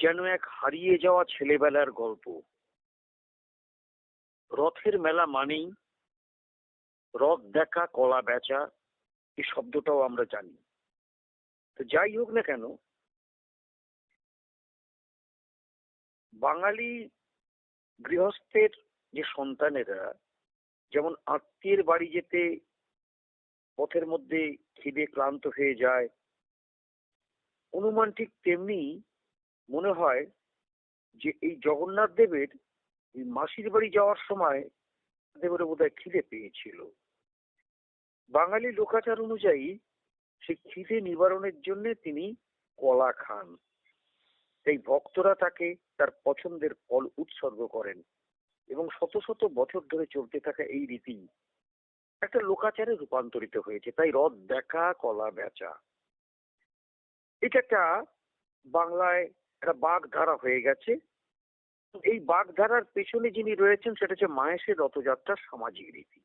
যেন এক হারিয়ে যাওয়া ছেলেবেলার গল্প। রথের মেলা মানেই রথ দেখা, কলা বেচা, এই শব্দটাও আমরা জানি। তো যাই হোক না কেন, বাঙালি গৃহস্থের যে সন্তানেরা যেমন আত্মীয়ের বাড়ি যেতে পথের মধ্যে খিদে ক্লান্ত হয়ে যায়, অনুমান ঠিক তেমনি মনে হয় যে এই জগন্নাথ দেবের এই মাসির বাড়ি যাওয়ার সময় দেবের বোধহয় খিদে পেয়েছিল। বাঙালি লোকাচার অনুযায়ী সেই খিদে নিবারণের জন্য তিনি কলা খান। তাই ভক্তরা তাকে তার পছন্দের ফল উৎসর্গ করেন এবং শত শত বছর ধরে চলতে থাকা এই রীতি একটা লোকাচারে রূপান্তরিত হয়েছে। তাই রথ দেখা, কলা বেচা, এটা একটা বাংলায় একটা বাগধারা হয়ে গেছে। এই বাগধারার পেছনে যিনি রয়েছেন সেটা হচ্ছে মাহেশের রথযাত্রার সামাজিক রীতি।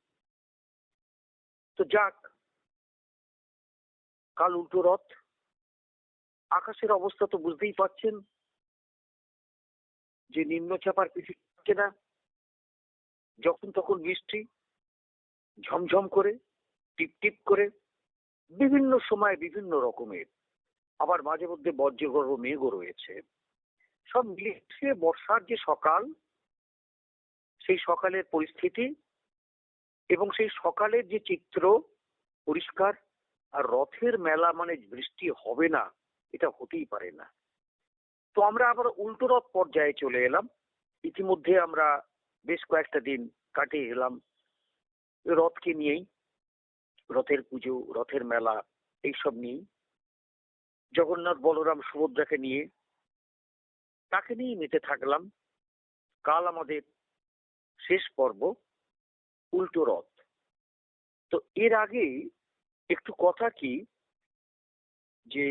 তো যাক, কাল উল্টো রথ। আকাশের অবস্থা তো বুঝতেই পাচ্ছেন যে নিম্নচাপার কিছু থাকে না, যখন তখন বৃষ্টি, ঝমঝম করে, টিপ টিপ করে, বিভিন্ন সময় বিভিন্ন রকমের, আবার মাঝে মধ্যে বজ্রগর্ভ মেঘও রয়েছে। সব মিলিয়ে বর্ষার যে সকাল, সেই সকালের পরিস্থিতি এবং সেই সকালের যে চিত্র পরিষ্কার। আর রথের মেলা মানে বৃষ্টি হবে না, এটা হতেই পারে না। তো আমরা আবার উল্টো রথ পর্যায়ে চলে এলাম। ইতিমধ্যে আমরা বেশ কয়েকটা দিন কাটিয়ে এলাম রথকে নিয়েই, রথের পুজো, রথের মেলা, এইসব নিয়েই। জগন্নাথ, বলরাম, সুভদ্রাকে নিয়ে, তাকে নিয়েই মেতে থাকলাম। কাল আমাদের শেষ পর্ব, উল্টো রথ। তো এর আগে একটু কথা কি, যে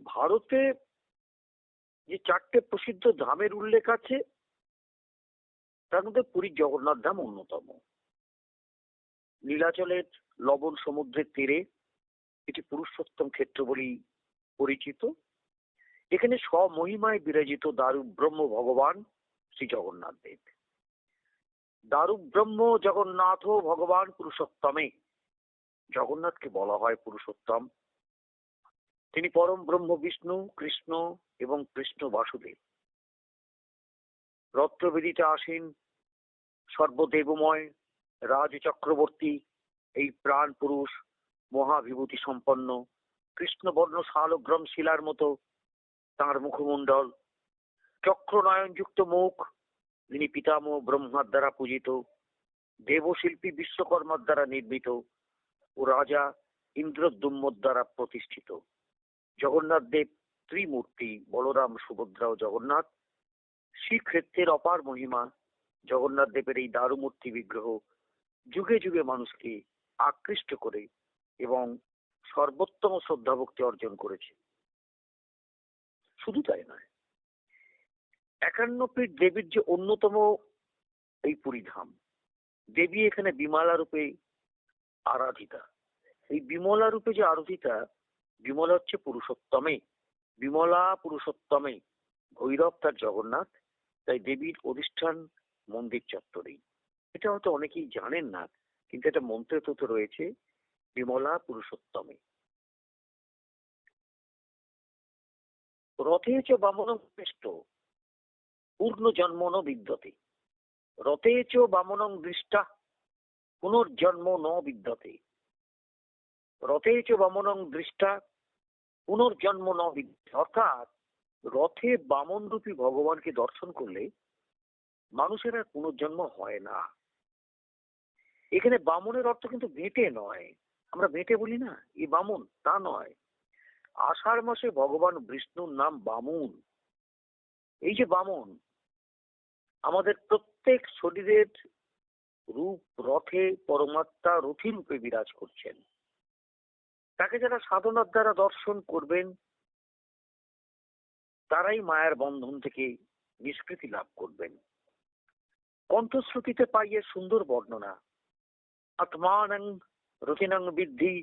ভারতে যে 4টে প্রসিদ্ধ ধামের উল্লেখ আছে তার মধ্যে পুরীর জগন্নাথ ধাম অন্যতম। নীলাচলের লবণ সমুদ্রের তীরে এটি পুরুষোত্তম ক্ষেত্র বলেই পরিচিত। এখানে স্বমহিমায় বিরাজিত দারু ব্রহ্ম ভগবান শ্রী জগন্নাথ দেব। দারু ব্রহ্ম জগন্নাথ ভগবান পুরুষোত্তমে, জগন্নাথকে বলা হয় পুরুষোত্তম। তিনি পরম ব্রহ্ম বিষ্ণু, কৃষ্ণ এবং কৃষ্ণ বাসুদেব। রত্নবেদিতে আসীন সর্বদেবময় রাজ চক্রবর্তী এই প্রাণ পুরুষ, মহাবিভূতি সম্পন্ন, কৃষ্ণবর্ণ শালগ্রাম শিলার মতো তাঁর মুখমণ্ডল, চক্রনয়ন যুক্ত মুখ, যিনি পিতামহ ব্রহ্মার দ্বারা পূজিত, দেবশিল্পী বিশ্বকর্মার দ্বারা নির্মিত ও রাজা ইন্দ্রদ্যুম্নর দ্বারা প্রতিষ্ঠিত। জগন্নাথ দেব ত্রিমূর্তি, বলরাম, সুভদ্রা ও জগন্নাথ। শ্রীক্ষেত্রের অপার মহিমা। জগন্নাথ দেবের এই দারুমূর্তি বিগ্রহ যুগে যুগে মানুষকে আকৃষ্ট করে এবং সর্বোত্তম শ্রদ্ধা ভক্তি অর্জন করেছে। শুধু তাই নয়, 51 পীঠ দেবীর যে অন্যতম এই পুরীধাম, দেবী এখানে বিমলা রূপে আরাধিতা। এই বিমলা রূপে যে আরাধিতা, বিমলা হচ্ছে পুরুষোত্তমে, বিমলা পুরুষোত্তমে, ভৈরব তার জগন্নাথ। তাই দেবীর অধিষ্ঠান মন্দির চত্বরেই। এটা হয়তো অনেকেই জানেন না, কিন্তু এটা মন্ত্রে তো রয়েছে, বিমলা পুরুষোত্তমে। রথে চ বামনং দৃষ্ট পূর্ণ জন্ম ন বিদ্যতে, রথে চ বামনং দৃষ্টা পুনর্জন্ম ন বিদ্যতে, রথে চ বামনং দৃষ্টা পুনর্জন্ম ন বিদ্যতে। অর্থাৎ রথে বামন রূপী ভগবানকে দর্শন করলে মানুষের আর পুনর্জন্ম হয় না। এখানে বামনের অর্থ কিন্তু বেটে নয়, আমরা বেটে বলি না, এই বামন, তা নয়। আষাঢ় মাসে ভগবান বিষ্ণুর নাম বামন। এই যে বামন, আমাদের প্রত্যেক শরীরের রূপ রথে পরমাত্মা রথী রূপে বিরাজ করছেন। তাকে যারা সাধনার দ্বারা দর্শন করবেন তারাই মায়ার বন্ধন থেকে নিষ্কৃতি লাভ করবেন। কণ্ঠশ্রুতিতে পাইয়ে সুন্দর বর্ণনা, আত্মানং রথিনং বিদ্ধি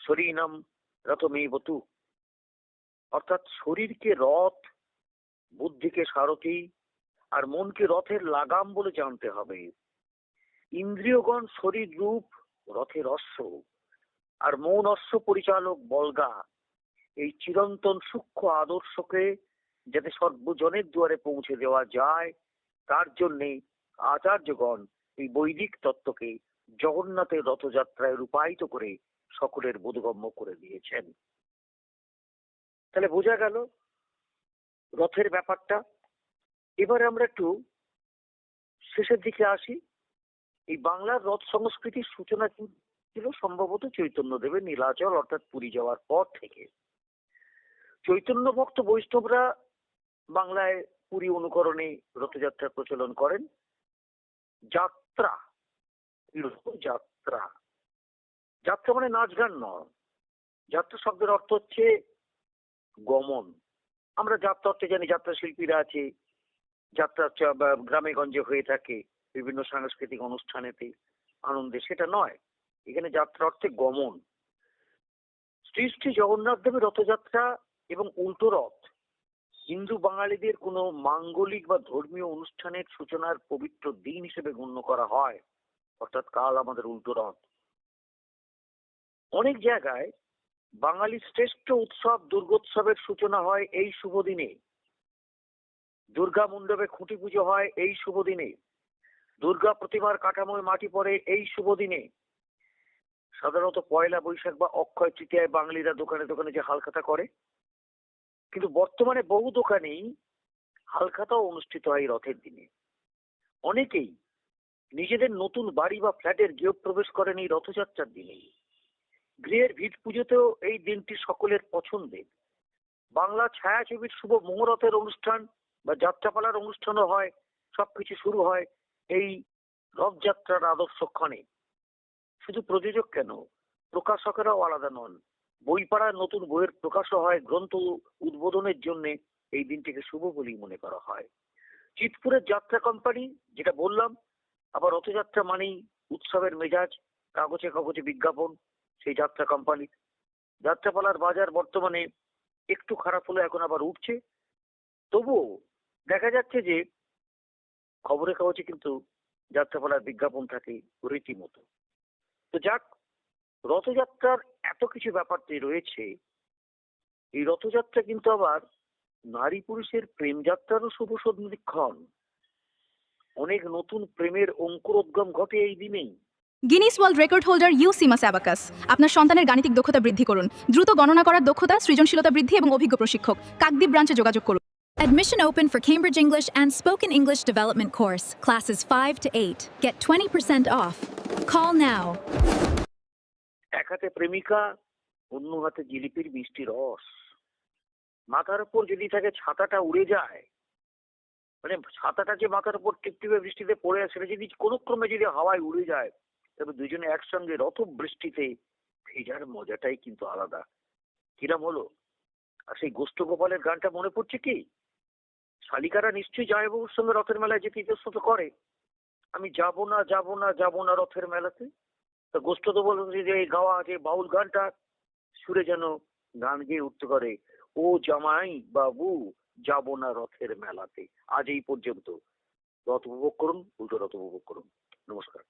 শরীরম রথমেবতু। অর্থাৎ শরীরকে রথ বুদ্ধিকে সারথি আর মনকে রথের লাগাম বলে জানতে হবে। ইন্দ্রিয়গণ শরীর রূপ রথের অশ্ব, আর মন অশ্ব পরিচালক বলগা। এই চিরন্তন সূক্ষ্ম আদর্শকে যাতে সর্বজনের দুয়ারে পৌঁছে দেওয়া যায়, তার জন্যে আচার্যগণ এই বৈদিক তত্ত্বকে জগন্নাথের রথযাত্রায় রূপায়িত করে সকলের বোধগম্য করে দিয়েছেন। তাহলে বোঝা গেল রথের ব্যাপারটা। এবারে আমরা একটু শেষের দিকে আসি। এই বাংলার রথ সংস্কৃতির সূচনা ছিল সম্ভবত চৈতন্যদেবের নীলাচল অর্থাৎ পুরী যাওয়ার পর থেকে। চৈতন্য ভক্ত বৈষ্ণবরা বাংলায় পুরী অনুকরণে রথযাত্রার প্রচলন করেন। যাত্রা, যাত্রা, যাত্রা মানে নাচ গান নয়। যাত্রা শব্দের অর্থ হচ্ছে গমন। আমরা যাত্রা অর্থে জানি যাত্রা শিল্পীরা আছে, যাত্রা গ্রামে গঞ্জে হয়ে থাকে বিভিন্ন সাংস্কৃতিক অনুষ্ঠানেতে, আনন্দে, সেটা নয়। এখানে যাত্রা অর্থে গমন। শ্রী শ্রী জগন্নাথ দেবের রথযাত্রা এবং উল্টো রথ হিন্দু বাঙালিদের কোনো মাঙ্গলিক বা ধর্মীয় অনুষ্ঠানের সূচনার পবিত্র দিন হিসেবে গণ্য করা হয়, অর্থাৎ কাল আমাদের উল্টো রথ। অনেক জায়গায় বাঙালির শ্রেষ্ঠ উৎসব দুর্গোৎসবের সূচনা হয় এই শুভ দিনে। দুর্গা মণ্ডপে খুঁটি পুজো হয় এই শুভ দিনে। দুর্গা প্রতিমার কাঠামোয় মাটি পড়ে এই শুভ দিনে। সাধারণত পয়লা বৈশাখ বা অক্ষয় তৃতীয়ায় বাঙালিরা দোকানে দোকানে যে হালখাতা করে, কিন্তু বর্তমানে বহু দোকানেই হালখাতাও অনুষ্ঠিত হয় রথের দিনে। অনেকেই নিজেদের নতুন বাড়ি বা ফ্ল্যাটের গৃহপ্রবেশ করেন এই রথযাত্রার দিনে। গৃহের ভিত পুজোতেও এই দিনটি সকলের পছন্দের। বাংলা ছায়াছবির শুভ মুহূর্তের অনুষ্ঠান বা যাত্রাপালার অনুষ্ঠানও হয়। সবকিছু শুরু হয় এই রথযাত্রার আদর্শক্ষণে। শুধু প্রযোজক কেন, প্রকাশকেরাও আলাদা নন। বই পাড়ার নতুন বইয়ের প্রকাশও হয় গ্রন্থ উদ্বোধনের জন্য এই দিনটিকে শুভ বলেই মনে করা হয়। চিতপুরের যাত্রা কোম্পানি, যেটা বললাম, আবার রথযাত্রা মানেই উৎসবের মেজাজ, কাগজে কাগজে বিজ্ঞাপন সেই যাত্রা কোম্পানি। যাত্রাপালার বাজার বর্তমানে একটু খারাপ হলে এখন আবার উঠছে। তবুও দেখা যাচ্ছে যে খবরের কাগজে কিন্তু যাত্রাপালার বিজ্ঞাপন থাকে রীতিমতো। তো যাক, রথযাত্রার এত কিছু ব্যাপারটি রয়েছে। এই রথযাত্রা কিন্তু আবার নারী পুরুষের প্রেম যাত্রারও শুভ সন্ধিক্ষণ। অনেক নতুন প্রেমের অঙ্কুরোদ্গম ঘটে এই দিনেই। Guinness world record holder UCMAS abacus. আপনার সন্তানের গাণিতিক দক্ষতা বৃদ্ধি করুন। দ্রুত গণনা করার দক্ষতা, সৃজনশীলতা বৃদ্ধি এবং অভিজ্ঞ প্রশিক্ষক। কাকদ্বীপ ব্রাঞ্চে যোগাযোগ করুন। Admission open for Cambridge English and Spoken English Development course, classes 5 to 8. Get 20% off. Call now. এক হাতে প্রেমিকা, অন্য হাতে জিলিপির মিষ্টি রস। মাথার উপর যদি থাকে ছাতাটা উড়ে যায়, মানে ছাতাটা যে মাথার উপর টিপটিপে বৃষ্টিতে পড়ে আছে, সেটা যদি কোনো ক্রমে যদি হাওয়ায় উড়ে যায়, তবে দুজনে একসঙ্গে রথ বৃষ্টিতে ভেজার মজাটাই কিন্তু আলাদা। কিরাম হলো? আর সেই গোষ্ঠ গোপালের গানটা মনে পড়ছে কি? শালিকারা নিশ্চয়ই জামাইবাবুর সঙ্গে রথের মেলায় যেতে ইতস্তত করে। আমি যাব না, যাব না, যাব না রথের মেলাতে। তা গোষ্ঠ তো বলছে যে এই গাওয়া যে বাউল গানটা সুরে যেন গান গেয়ে উঠতে পারে, ও জামাই বাবু যাব না রথের মেলাতে। আজ এই পর্যন্ত। রথ উপভোগ করুন, উল্টো রথ উপভোগ করুন। নমস্কার।